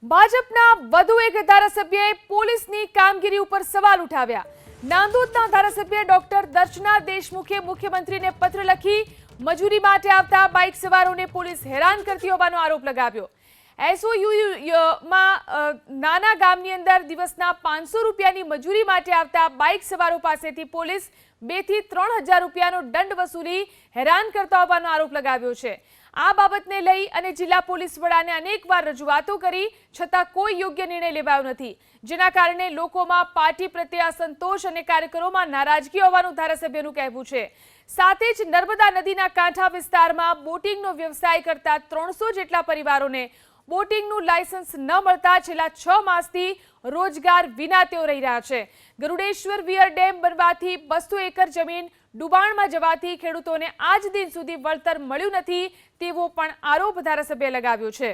ભાજપના વધુ એક ધારાસભ્યએ પોલીસની કામગીરી ઉપર સવાલ ઉઠાવ્યા। નાંદોદના ધારાસભ્ય ડોક્ટર દર્શના દેશમુખે મુખ્યમંત્રીને પત્ર લખી મજૂરી માટે આવતા બાઇક સવારોને પોલીસ હેરાન કરતી હોવાનો આરોપ લગાવ્યો। એસઓયુમાં નાના ગામની અંદર દિવસના 500 રૂપિયાની મજૂરી માટે આવતા બાઇક સવારો પાસેથી પોલીસ 2 થી 3000 રૂપિયાનો દંડ વસૂલી હેરાન કરતા હોવાનો આરોપ લગાવ્યો છે। આ બાબતને લઈ અને જિલ્લા પોલીસ વડાને અનેકવાર રજૂઆતો કરી છતાં કોઈ યોગ્ય નિર્ણય લેવાયો નથી, જેના કારણે લોકોમાં પાર્ટી પ્રત્યે અસંતોષ અને કાર્યકરોમાં નારાજગી હોવાનું ધારાસભ્યનું કહેવું છે। સાથે જ નર્મદા નદીના કાંઠા વિસ્તારમાં બોટિંગનો વ્યવસાય કરતા 300 જેટલા પરિવારોને બોટિંગનું લાયસન્સ ન મળતા છેલ્લા 6 માસથી રોજગાર વિના તેઓ રહી રહ્યા છે। ગરુડેશ્વર વિયર ડેમ બનવાથી 200 એકર જમીન ડુબાણમાં જવાથી ખેડૂતોને આજ દિન સુધી વળતર મળ્યું નથી તેવો પણ આરોપ ધારાસભ્યએ લગાવ્યો છે।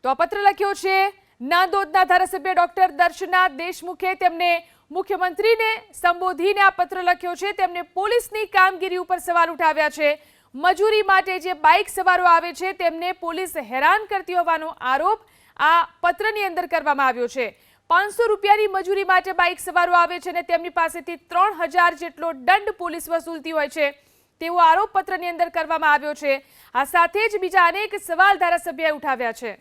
તો આ પત્ર લખ્યો છે નાંદોદના ધારાસભ્ય ડોક્ટર દર્શના દેશમુખે। તેમને મુખ્યમંત્રીને સંબોધીને આ પત્ર લખ્યો છે। તેમને પોલીસની કામગીરી ઉપર સવાલ ઉઠાવ્યા છે। મજૂરી માટે જે બાઇક સવારો આવે છે તેમને પોલીસ હેરાન કરતી હોવાનો આરોપ આ પત્રની અંદર કરવામાં આવ્યો છે। 500 રૂપિયાની મજૂરી માટે બાઇક સવારો આવે છે અને તેમની પાસેથી 3000 જેટલો દંડ પોલીસ વસૂલતી હોય છે તેવો આરોપ પત્રની અંદર કરવામાં આવ્યો છે। આ સાથે જ બીજા અનેક સવાલ ધારાસભ્યએ ઉઠાવ્યા છે।